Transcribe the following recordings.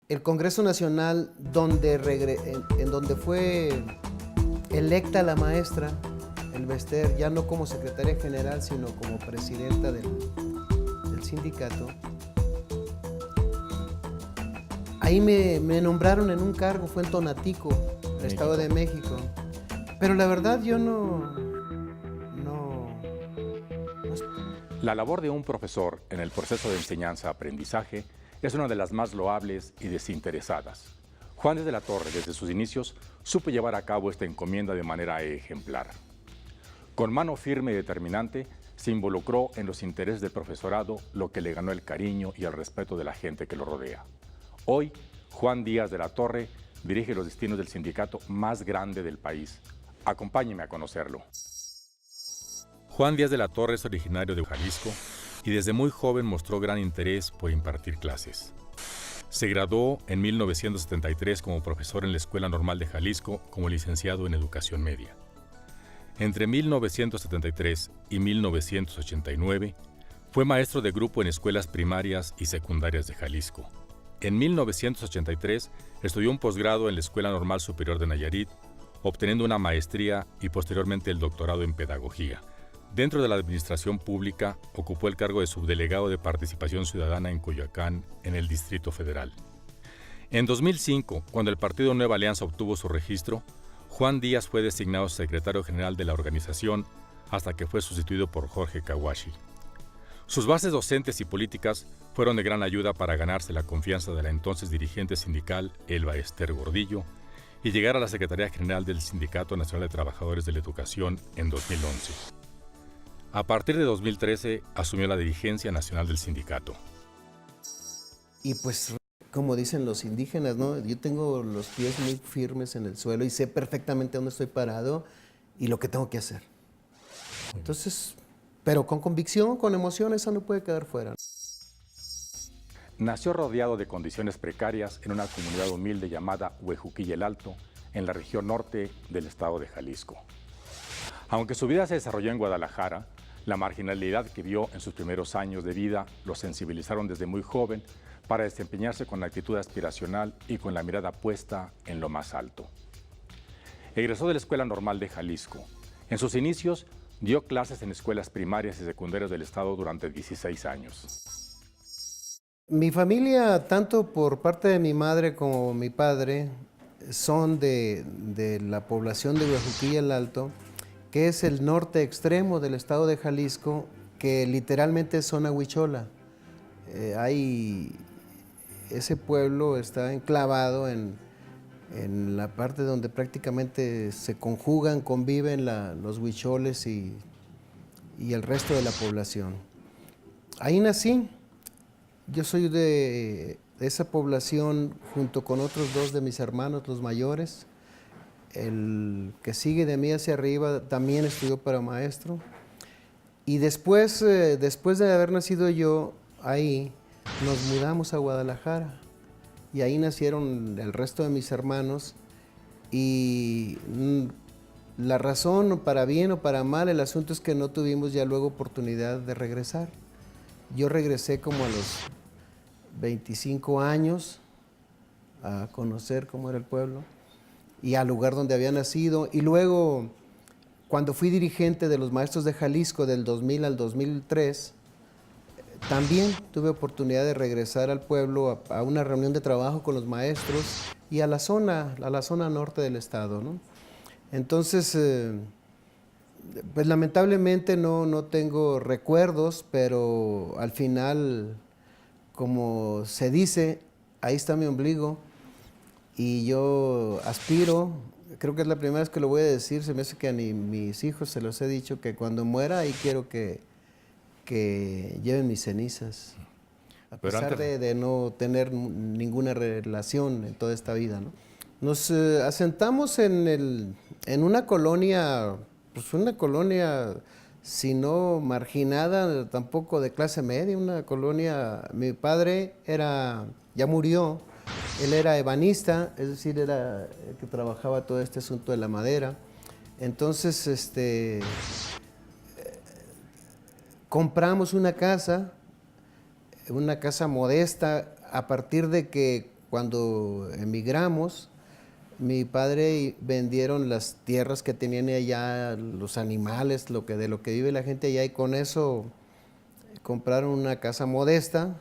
El Congreso Nacional, en donde fue electa la maestra Elvester, ya no como secretaria general, sino como presidenta del sindicato, ahí me nombraron en un cargo, fue en Tonatico, el Estado de México. Pero la verdad yo no. La labor de un profesor en el proceso de enseñanza-aprendizaje es una de las más loables y desinteresadas. Juan Díaz de la Torre, desde sus inicios, supo llevar a cabo esta encomienda de manera ejemplar. Con mano firme y determinante, se involucró en los intereses del profesorado, lo que le ganó el cariño y el respeto de la gente que lo rodea. Hoy, Juan Díaz de la Torre dirige los destinos del sindicato más grande del país. Acompáñeme a conocerlo. Juan Díaz de la Torre es originario de Jalisco y desde muy joven mostró gran interés por impartir clases. Se graduó en 1973 como profesor en la Escuela Normal de Jalisco como licenciado en Educación Media. Entre 1973 y 1989 fue maestro de grupo en escuelas primarias y secundarias de Jalisco. En 1983 estudió un posgrado en la Escuela Normal Superior de Nayarit, obteniendo una maestría y posteriormente el doctorado en Pedagogía. Dentro de la administración pública, ocupó el cargo de subdelegado de Participación Ciudadana en Coyoacán, en el Distrito Federal. En 2005, cuando el Partido Nueva Alianza obtuvo su registro, Juan Díaz fue designado secretario general de la organización hasta que fue sustituido por Jorge Kawashi. Sus bases docentes y políticas fueron de gran ayuda para ganarse la confianza de la entonces dirigente sindical Elba Ester Gordillo y llegar a la Secretaría General del Sindicato Nacional de Trabajadores de la Educación en 2011. A partir de 2013 asumió la dirigencia nacional del sindicato. Y pues, como dicen los indígenas, ¿no? Yo tengo los pies muy firmes en el suelo y sé perfectamente dónde estoy parado y lo que tengo que hacer. Entonces, pero con convicción, con emoción, eso no puede quedar fuera. Nació rodeado de condiciones precarias en una comunidad humilde llamada Huejuquilla el Alto, en la región norte del estado de Jalisco. Aunque su vida se desarrolló en Guadalajara, la marginalidad que vio en sus primeros años de vida lo sensibilizaron desde muy joven para desempeñarse con actitud aspiracional y con la mirada puesta en lo más alto. Egresó de la Escuela Normal de Jalisco. En sus inicios, dio clases en escuelas primarias y secundarias del estado durante 16 años. Mi familia, tanto por parte de mi madre como mi padre, son de la población de Huejuquilla el Alto, que es el norte extremo del estado de Jalisco, que literalmente es zona huichola. Ese pueblo está enclavado en la parte donde prácticamente se conjugan, conviven los huicholes y el resto de la población. Ahí nací. Yo soy de esa población junto con otros dos de mis hermanos, los mayores. El que sigue de mí hacia arriba también estudió para maestro. Y después de haber nacido yo ahí, nos mudamos a Guadalajara. Y ahí nacieron el resto de mis hermanos. Y la razón, para bien o para mal, el asunto es que no tuvimos ya luego oportunidad de regresar. Yo regresé como a los 25 años a conocer cómo era el pueblo y al lugar donde había nacido. Y luego, cuando fui dirigente de los maestros de Jalisco del 2000 al 2003, también tuve oportunidad de regresar al pueblo a una reunión de trabajo con los maestros y a la zona norte del estado, ¿no? Entonces, pues lamentablemente no tengo recuerdos, pero al final, como se dice, ahí está mi ombligo y yo aspiro, creo que es la primera vez que lo voy a decir, se me hace que a mis hijos se los he dicho, que cuando muera ahí quiero que lleven mis cenizas, a pesar de no tener ninguna relación en toda esta vida, ¿no? Nos asentamos en una colonia, pues una colonia, si no marginada, tampoco de clase media, una colonia. Mi padre ya murió, él era ebanista, es decir, era el que trabajaba todo este asunto de la madera. Entonces, compramos una casa modesta, a partir de que cuando emigramos, mi padre vendieron las tierras que tenían allá, los animales, de lo que vive la gente allá, y con eso compraron una casa modesta,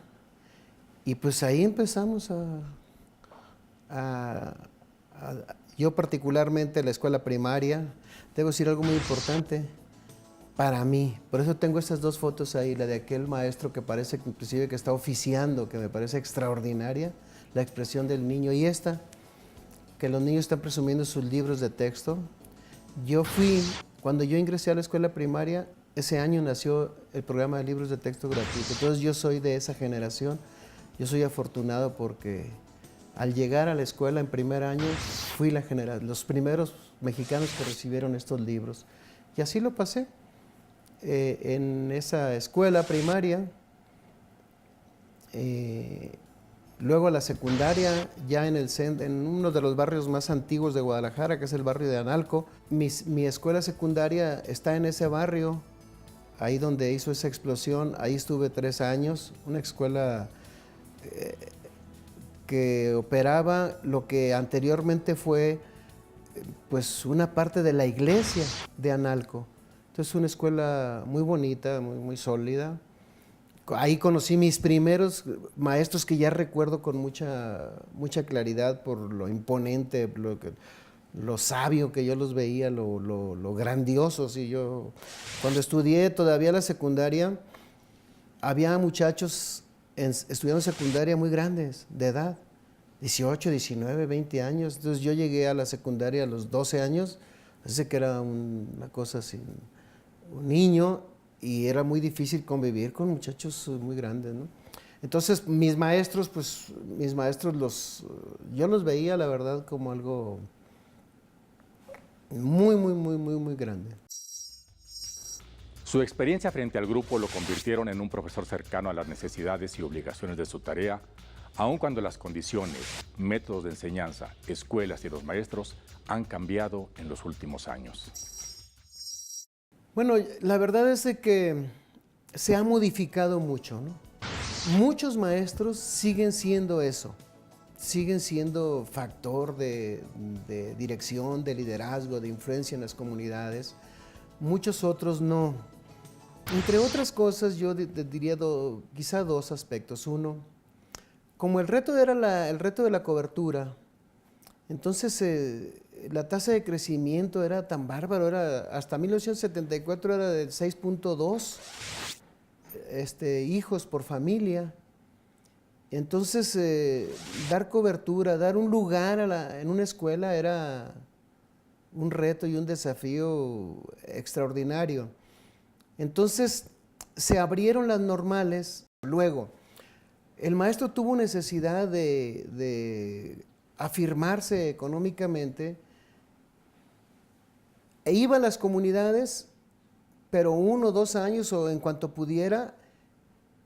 y pues ahí empezamos a- yo particularmente la escuela primaria. Debo decir algo muy importante para mí, por eso tengo estas dos fotos ahí, la de aquel maestro que parece que inclusive que está oficiando, que me parece extraordinaria, la expresión del niño, y esta, que los niños están presumiendo sus libros de texto. Cuando yo ingresé a la escuela primaria, ese año nació el programa de libros de texto gratuito, entonces yo soy de esa generación. Yo soy afortunado porque al llegar a la escuela en primer año, fui los primeros mexicanos que recibieron estos libros, y así lo pasé. En esa escuela primaria, luego a la secundaria, ya en uno de los barrios más antiguos de Guadalajara, que es el barrio de Analco. Mi escuela secundaria está en ese barrio, ahí donde hizo esa explosión. Ahí estuve 3 años, una escuela que operaba lo que anteriormente fue pues una parte de la iglesia de Analco. Entonces, una escuela muy bonita, muy sólida. Ahí conocí mis primeros maestros que ya recuerdo con mucha claridad por lo imponente, lo sabio que yo los veía, lo grandiosos. Y yo, cuando estudié todavía la secundaria, había muchachos estudiando secundaria muy grandes de edad, 18, 19, 20 años. Entonces yo llegué a la secundaria a los 12 años, así que era una cosa así, un niño, y era muy difícil convivir con muchachos muy grandes, ¿no? Entonces yo los veía, la verdad, como algo muy grande. Su experiencia frente al grupo lo convirtieron en un profesor cercano a las necesidades y obligaciones de su tarea, aun cuando las condiciones, métodos de enseñanza, escuelas y los maestros han cambiado en los últimos años. Bueno, la verdad es de que se ha modificado mucho, ¿no? Muchos maestros siguen siendo eso, siguen siendo factor de dirección, de liderazgo, de influencia en las comunidades. Muchos otros no. Entre otras cosas, yo diría quizá 2 aspectos. Uno, como el reto era el reto de la cobertura, entonces la tasa de crecimiento era tan bárbaro, hasta 1974 era de 6.2 hijos por familia. Entonces, dar cobertura, dar un lugar en una escuela era un reto y un desafío extraordinario. Entonces, se abrieron las normales. Luego, el maestro tuvo necesidad de afirmarse económicamente, e iba a las comunidades, pero 1 o 2 años o en cuanto pudiera,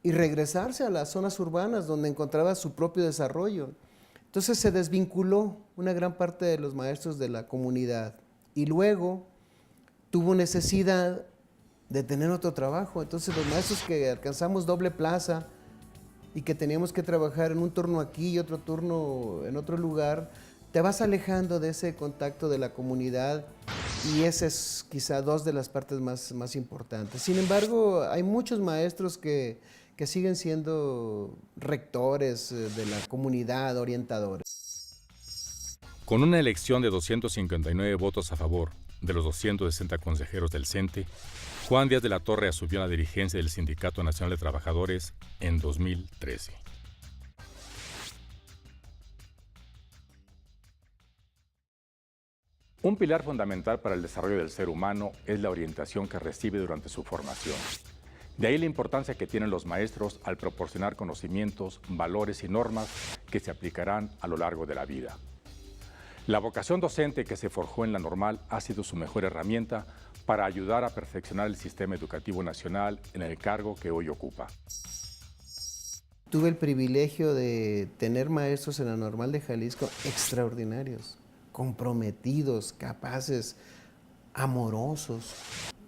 y regresarse a las zonas urbanas donde encontraba su propio desarrollo. Entonces se desvinculó una gran parte de los maestros de la comunidad, y luego tuvo necesidad de tener otro trabajo. Entonces los maestros que alcanzamos doble plaza y que teníamos que trabajar en un turno aquí y otro turno en otro lugar, te vas alejando de ese contacto de la comunidad, y esa es quizá 2 de las partes más importantes. Sin embargo, hay muchos maestros que siguen siendo rectores de la comunidad, orientadores. Con una elección de 259 votos a favor de los 260 consejeros del CENTE, Juan Díaz de la Torre asumió la dirigencia del Sindicato Nacional de Trabajadores en 2013. Un pilar fundamental para el desarrollo del ser humano es la orientación que recibe durante su formación. De ahí la importancia que tienen los maestros al proporcionar conocimientos, valores y normas que se aplicarán a lo largo de la vida. La vocación docente que se forjó en la Normal ha sido su mejor herramienta para ayudar a perfeccionar el sistema educativo nacional en el cargo que hoy ocupa. Tuve el privilegio de tener maestros en la Normal de Jalisco extraordinarios, comprometidos, capaces, amorosos,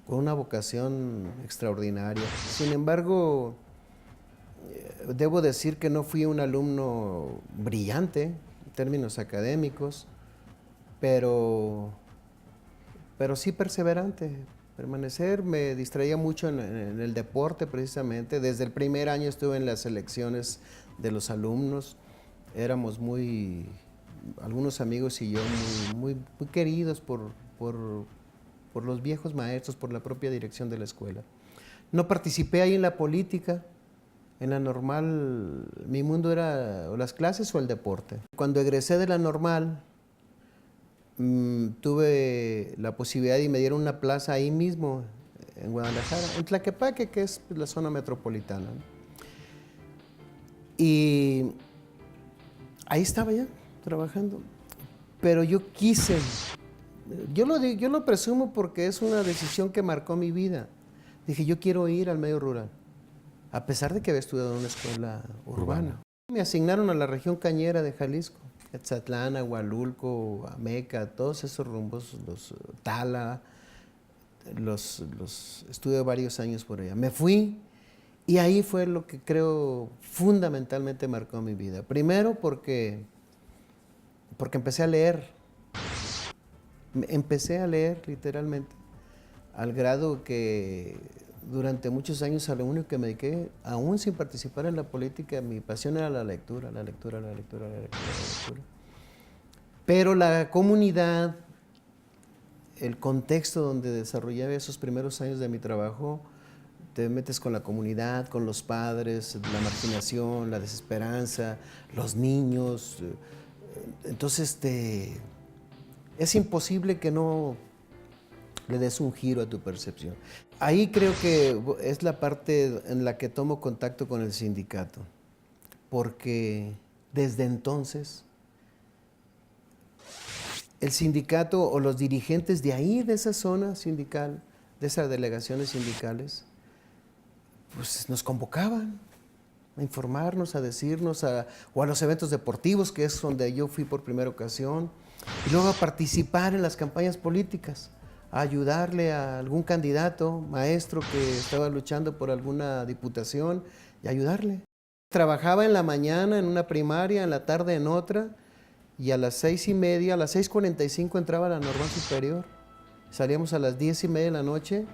con una vocación extraordinaria. Sin embargo, Debo decir que no fui un alumno brillante en términos académicos, pero, pero sí perseverante. Permanecer, me distraía mucho en el deporte precisamente. Desde el primer año estuve en las selecciones de los alumnos. Éramos algunos amigos y yo, muy queridos por los viejos maestros, por la propia dirección de la escuela. No participé ahí en la política. En la normal, mi mundo era o las clases o el deporte. Cuando egresé de la normal, tuve la posibilidad y me dieron una plaza ahí mismo, en Guadalajara, en Tlaquepaque, que es la zona metropolitana, ¿no? Y ahí estaba ya, trabajando. Pero yo quise, yo lo presumo porque es una decisión que marcó mi vida. Dije, yo quiero ir al medio rural, a pesar de que había estudiado en una escuela urbana. Me asignaron a la región cañera de Jalisco, Etzatlán, Agualulco, Ameca, todos esos rumbos, los Tala, estuve varios años por allá. Me fui y ahí fue lo que creo fundamentalmente marcó mi vida. Primero porque empecé a leer. Empecé a leer literalmente, al grado que durante muchos años a lo único que me dediqué, aún sin participar en la política, mi pasión era la lectura, la lectura, la lectura, la lectura, la lectura. Pero la comunidad, el contexto donde desarrollaba esos primeros años de mi trabajo, te metes con la comunidad, con los padres, la marginación, la desesperanza, los niños. Entonces es imposible que no le des un giro a tu percepción. Ahí creo que es la parte en la que tomo contacto con el sindicato, porque desde entonces el sindicato o los dirigentes de ahí, de esa zona sindical, de esas delegaciones sindicales, pues nos convocaban a informarnos, a decirnos, o a los eventos deportivos, que es donde yo fui por primera ocasión, y luego a participar en las campañas políticas, a ayudarle a algún candidato, maestro que estaba luchando por alguna diputación, y ayudarle. Trabajaba en la mañana en una primaria, en la tarde en otra, y a las 6:30, a las 6:45 entraba a la normal superior. Salíamos a las 10:30 de la noche.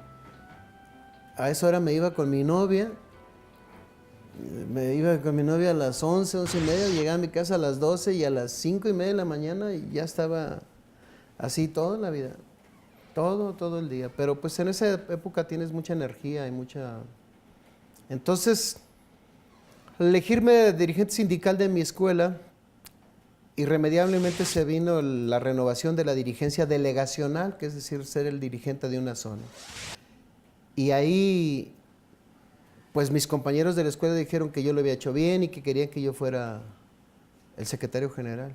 A esa hora me iba con mi novia. A las 11, 11:30, llegaba a mi casa a las 12 y a las 5:30 de la mañana y ya estaba así toda la vida. Todo el día. Pero pues en esa época tienes mucha energía y mucha... Entonces, al elegirme dirigente sindical de mi escuela, irremediablemente se vino la renovación de la dirigencia delegacional, que es decir, ser el dirigente de una zona. Y ahí, pues mis compañeros de la escuela dijeron que yo lo había hecho bien y que querían que yo fuera el secretario general.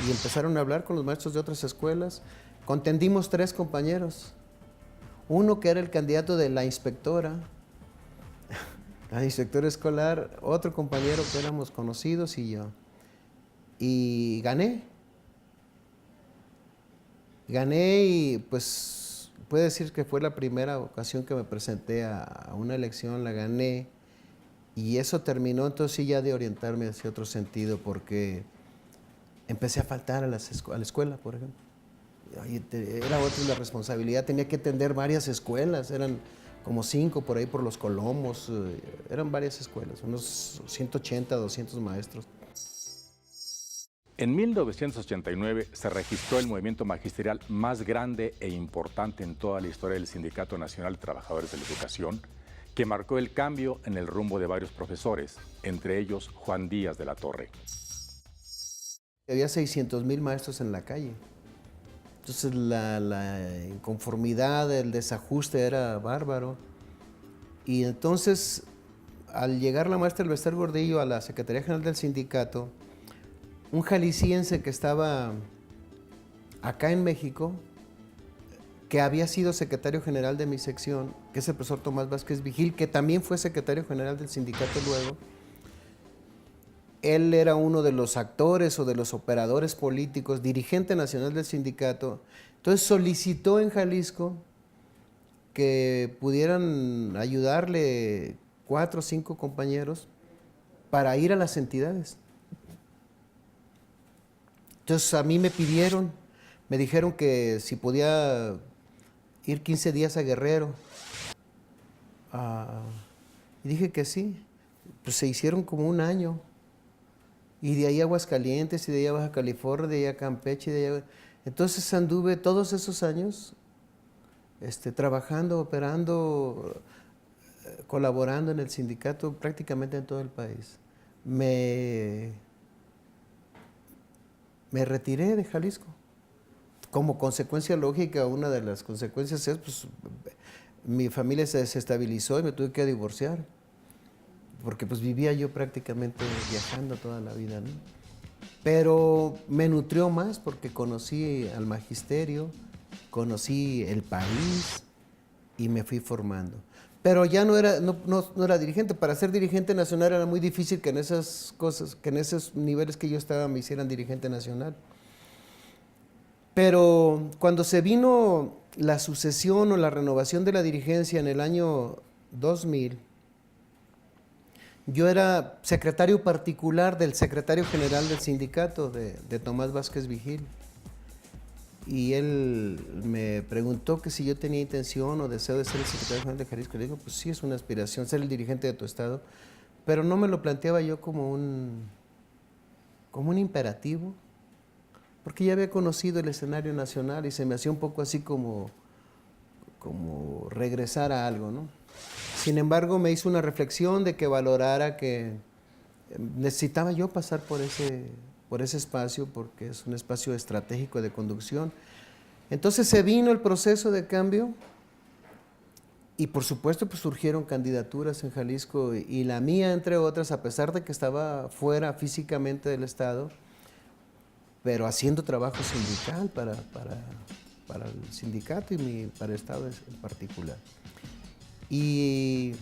Y empezaron a hablar con los maestros de otras escuelas. Contendimos 3 compañeros. Uno que era el candidato de la inspectora escolar, otro compañero que éramos conocidos y yo. Y gané y pues puede decir que fue la primera ocasión que me presenté a una elección, la gané y eso terminó entonces sí ya de orientarme hacia otro sentido porque empecé a faltar a la escuela, por ejemplo. Era otra la responsabilidad, tenía que atender varias escuelas, eran como 5 por ahí por los Colomos, eran varias escuelas, unos 180, 200 maestros. En 1989 se registró el movimiento magisterial más grande e importante en toda la historia del Sindicato Nacional de Trabajadores de la Educación, que marcó el cambio en el rumbo de varios profesores, entre ellos Juan Díaz de la Torre. Había 600,000 maestros en la calle. Entonces la inconformidad, el desajuste era bárbaro. Y entonces, al llegar la maestra Elbester Gordillo a la Secretaría General del Sindicato, un jalisciense que estaba acá en México, que había sido secretario general de mi sección, que es el profesor Tomás Vázquez Vigil, que también fue secretario general del sindicato luego. Él era uno de los actores o de los operadores políticos, dirigente nacional del sindicato. Entonces solicitó en Jalisco que pudieran ayudarle 4 o 5 compañeros para ir a las entidades. Entonces a mí me dijeron que si podía ir 15 días a Guerrero. Y dije que sí. Pues se hicieron como un año. Y de ahí a Aguascalientes, y de ahí a Baja California, de ahí a Campeche, de ahí a... Entonces anduve todos esos años trabajando, operando, colaborando en el sindicato prácticamente en todo el país. Me retiré de Jalisco. Como consecuencia lógica, una de las consecuencias es, pues, mi familia se desestabilizó y me tuve que divorciar, porque pues vivía yo prácticamente viajando toda la vida, ¿no? Pero me nutrió más porque conocí al magisterio, conocí el país y me fui formando. Pero ya no era dirigente. Para ser dirigente nacional era muy difícil que en esas cosas, que en esos niveles que yo estaba me hicieran dirigente nacional. Pero cuando se vino la sucesión o la renovación de la dirigencia en el año 2000, yo era secretario particular del secretario general del sindicato, de Tomás Vázquez Vigil. Y él me preguntó que si yo tenía intención o deseo de ser el secretario general de Jalisco. Le digo, pues sí, es una aspiración ser el dirigente de tu estado, pero no me lo planteaba yo como un imperativo, porque ya había conocido el escenario nacional y se me hacía un poco así como regresar a algo, ¿no? Sin embargo, me hizo una reflexión de que valorara que necesitaba yo pasar por ese espacio, porque es un espacio estratégico de conducción. Entonces se vino el proceso de cambio y por supuesto pues surgieron candidaturas en Jalisco y la mía, entre otras, a pesar de que estaba fuera físicamente del estado, pero haciendo trabajo sindical para el sindicato y para el estado en particular. Y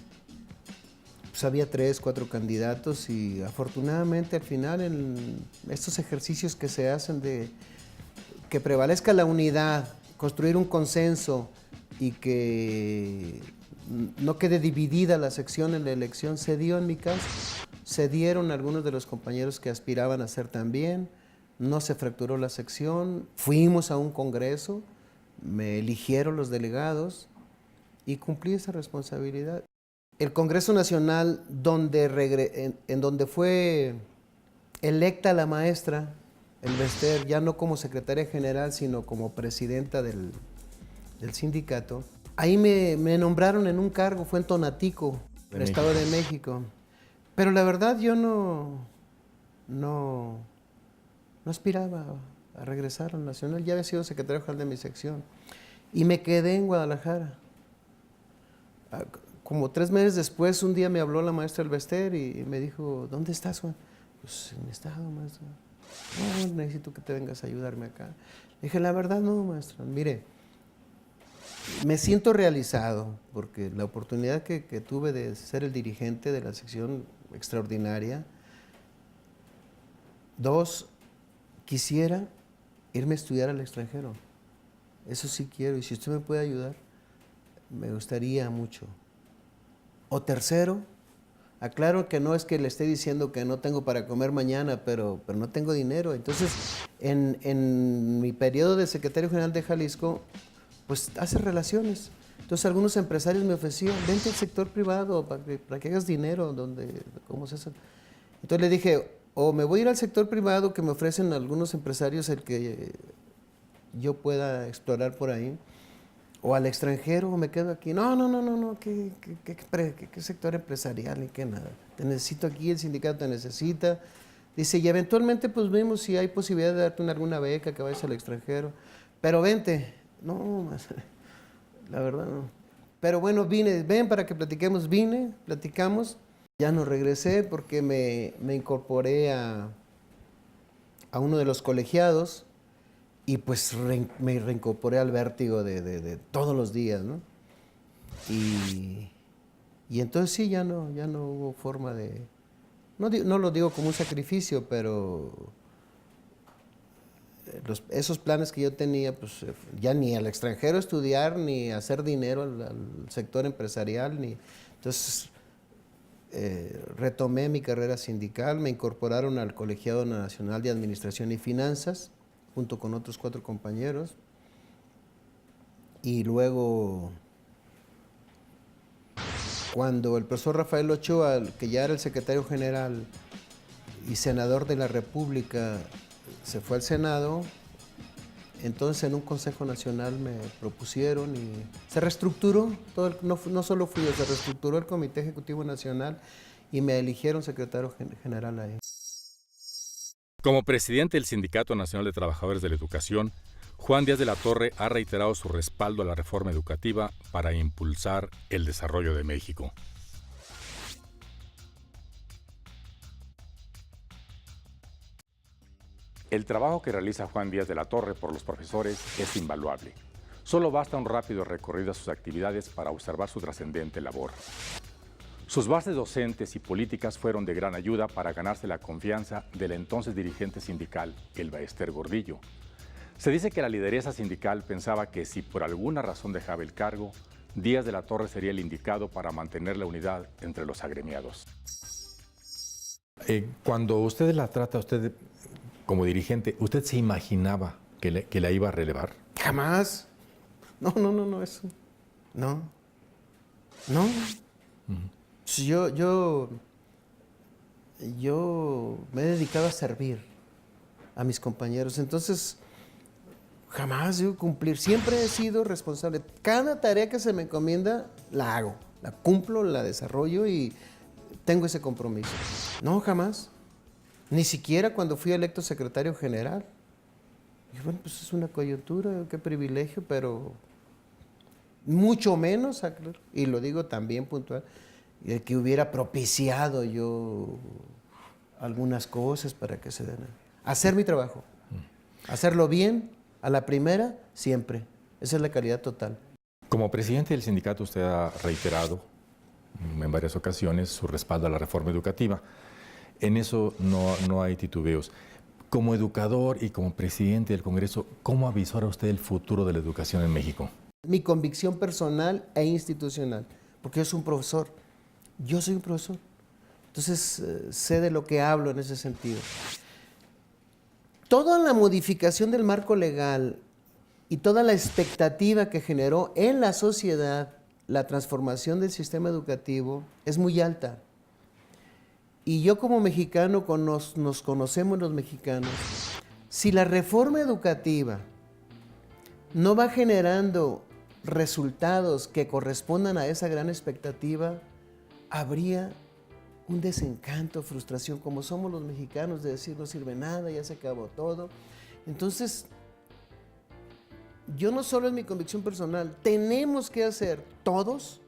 pues había 3, 4 candidatos y afortunadamente al final en estos ejercicios que se hacen de que prevalezca la unidad, construir un consenso y que no quede dividida la sección en la elección, se dio en mi caso. Se dieron algunos de los compañeros que aspiraban a ser también, no se fracturó la sección, fuimos a un congreso, me eligieron los delegados y cumplí esa responsabilidad. El Congreso Nacional, en donde fue electa la maestra Elvester, ya no como secretaria general, sino como presidenta del sindicato, ahí me nombraron en un cargo, fue en Tonatico, en el Estado de México. Pero la verdad yo no aspiraba a regresar al Nacional, ya había sido secretario general de mi sección y me quedé en Guadalajara. Como 3 meses después, un día me habló la maestra Elvester y me dijo, ¿dónde estás, Juan? Pues en mi estado, maestra. No, necesito que te vengas a ayudarme acá. Le dije, la verdad no, maestra. Mire, me siento realizado porque la oportunidad que tuve de ser el dirigente de la sección extraordinaria. 2, quisiera irme a estudiar al extranjero. Eso sí quiero y si usted me puede ayudar, me gustaría mucho. O 3, aclaro que no es que le esté diciendo que no tengo para comer mañana, pero no tengo dinero. Entonces, en mi periodo de secretario general de Jalisco, pues hace relaciones. Entonces, algunos empresarios me ofrecían, vente al sector privado para que hagas dinero, ¿cómo es eso? Entonces le dije, o me voy a ir al sector privado que me ofrecen algunos empresarios el que yo pueda explorar por ahí, o al extranjero, o me quedo aquí. No, ¿qué sector empresarial y qué nada? Te necesito aquí, el sindicato te necesita. Dice, y eventualmente pues vemos si hay posibilidad de darte alguna beca que vayas al extranjero. Pero vente. No, la verdad no. Pero bueno, ven para que platiquemos. Platicamos. Ya no regresé porque me incorporé a uno de los colegiados. Y pues me reincorporé al vértigo de todos los días, ¿no? Y entonces sí, ya no hubo forma de... No lo digo como un sacrificio, pero esos planes que yo tenía, pues ya ni al extranjero estudiar, ni hacer dinero al sector empresarial, entonces retomé mi carrera sindical, me incorporaron al Colegiado Nacional de Administración y Finanzas, junto con otros 4 compañeros, y luego, cuando el profesor Rafael Ochoa, que ya era el secretario general y senador de la República, se fue al Senado, entonces en un Consejo Nacional me propusieron y se reestructuró, no solo fui yo, se reestructuró el Comité Ejecutivo Nacional y me eligieron secretario general ahí. Como presidente del Sindicato Nacional de Trabajadores de la Educación, Juan Díaz de la Torre ha reiterado su respaldo a la reforma educativa para impulsar el desarrollo de México. El trabajo que realiza Juan Díaz de la Torre por los profesores es invaluable. Solo basta un rápido recorrido a sus actividades para observar su trascendente labor. Sus bases docentes y políticas fueron de gran ayuda para ganarse la confianza del entonces dirigente sindical, el Baester Gordillo. Se dice que la lideresa sindical pensaba que si por alguna razón dejaba el cargo, Díaz de la Torre sería el indicado para mantener la unidad entre los agremiados. Cuando usted la trata, usted como dirigente, ¿usted se imaginaba que la iba a relevar? Jamás. No, eso. No. Yo me he dedicado a servir a mis compañeros, entonces jamás yo cumplir. Siempre he sido responsable. Cada tarea que se me encomienda, la hago, la cumplo, la desarrollo y tengo ese compromiso. No, jamás. Ni siquiera cuando fui electo secretario general. Y bueno, pues es una coyuntura, qué privilegio, pero mucho menos, y lo digo también puntual, que hubiera propiciado yo algunas cosas para que se den. Hacer mi trabajo, hacerlo bien, a la primera, siempre. Esa es la calidad total. Como presidente del sindicato, usted ha reiterado en varias ocasiones su respaldo a la reforma educativa. En eso no hay titubeos. Como educador y como presidente del Congreso, ¿cómo avisora usted el futuro de la educación en México? Mi convicción personal e institucional, porque yo soy un profesor. Yo soy un profesor. Entonces, sé de lo que hablo en ese sentido. Toda la modificación del marco legal y toda la expectativa que generó en la sociedad la transformación del sistema educativo es muy alta. Y yo como mexicano, nos conocemos los mexicanos, si la reforma educativa no va generando resultados que correspondan a esa gran expectativa, habría un desencanto, frustración, como somos los mexicanos, de decir no sirve nada, ya se acabó todo. Entonces, yo no solo es mi convicción personal, tenemos que hacer todos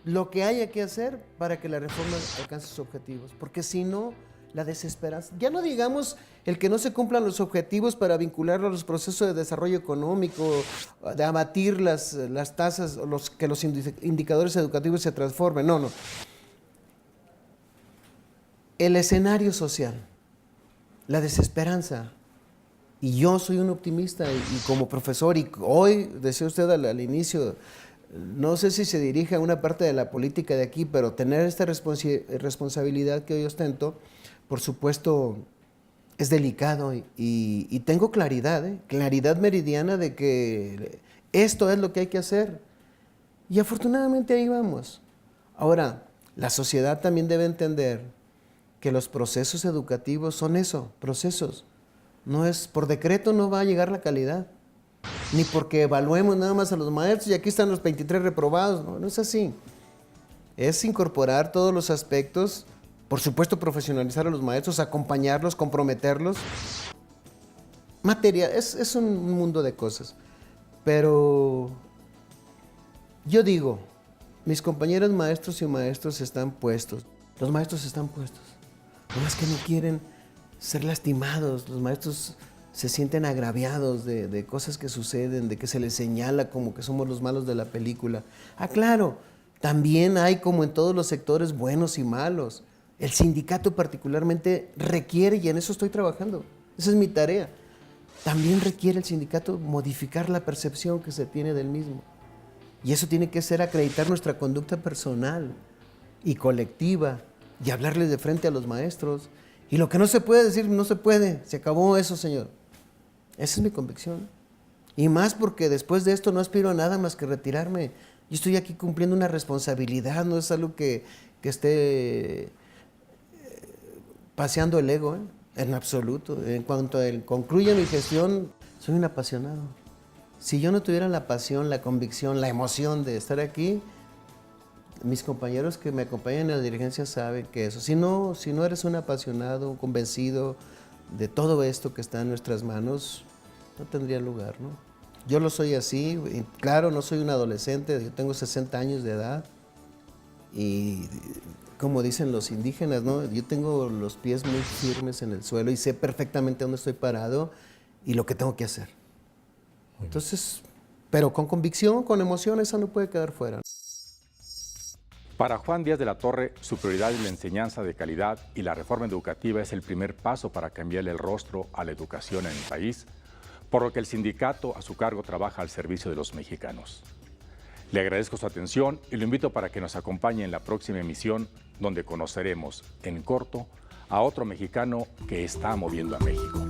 lo que haya que hacer para que la reforma alcance sus objetivos, porque si no, la desesperanza, ya no digamos el que no se cumplan los objetivos para vincularlo a los procesos de desarrollo económico, de abatir las tasas, que los indicadores educativos se transformen, no. El escenario social, la desesperanza, y yo soy un optimista y como profesor, y hoy, decía usted al inicio, no sé si se dirige a una parte de la política de aquí, pero tener esta responsabilidad que hoy ostento, por supuesto, es delicado y tengo claridad, claridad meridiana de que esto es lo que hay que hacer. Y afortunadamente ahí vamos. Ahora, la sociedad también debe entender que los procesos educativos son eso, procesos. No es, por decreto no va a llegar la calidad, ni porque evaluemos nada más a los maestros y aquí están los 23 reprobados, no es así. Es incorporar todos los aspectos, por supuesto profesionalizar a los maestros, acompañarlos, comprometerlos. Es un mundo de cosas, pero yo digo, mis compañeros maestros y maestros están puestos, los maestros están puestos, no es que no quieren ser lastimados, los maestros se sienten agraviados de cosas que suceden, de que se les señala como que somos los malos de la película. Claro, también hay, como en todos los sectores, buenos y malos. El sindicato particularmente requiere, y en eso estoy trabajando, esa es mi tarea, también requiere el sindicato modificar la percepción que se tiene del mismo. Y eso tiene que ser acreditar nuestra conducta personal. y colectiva y hablarles de frente a los maestros. Y lo que no se puede decir, no se puede. Se acabó eso, señor. Esa es mi convicción. Y más porque después de esto no aspiro a nada más que retirarme. Yo estoy aquí cumpliendo una responsabilidad, no es algo que esté paseando el ego, en absoluto. En cuanto a concluya mi gestión, soy un apasionado. Si yo no tuviera la pasión, la convicción, la emoción de estar aquí, mis compañeros que me acompañan en la dirigencia saben que eso. Si no eres un apasionado, un convencido de todo esto que está en nuestras manos, no tendría lugar, ¿no? Yo lo soy así, y claro, no soy un adolescente, yo tengo 60 años de edad y como dicen los indígenas, ¿no? Yo tengo los pies muy firmes en el suelo y sé perfectamente dónde estoy parado y lo que tengo que hacer. Entonces, pero con convicción, con emoción, eso no puede quedar fuera. Para Juan Díaz de la Torre, su prioridad es la enseñanza de calidad y la reforma educativa es el primer paso para cambiarle el rostro a la educación en el país, por lo que el sindicato a su cargo trabaja al servicio de los mexicanos. Le agradezco su atención y lo invito para que nos acompañe en la próxima emisión, donde conoceremos en corto a otro mexicano que está moviendo a México.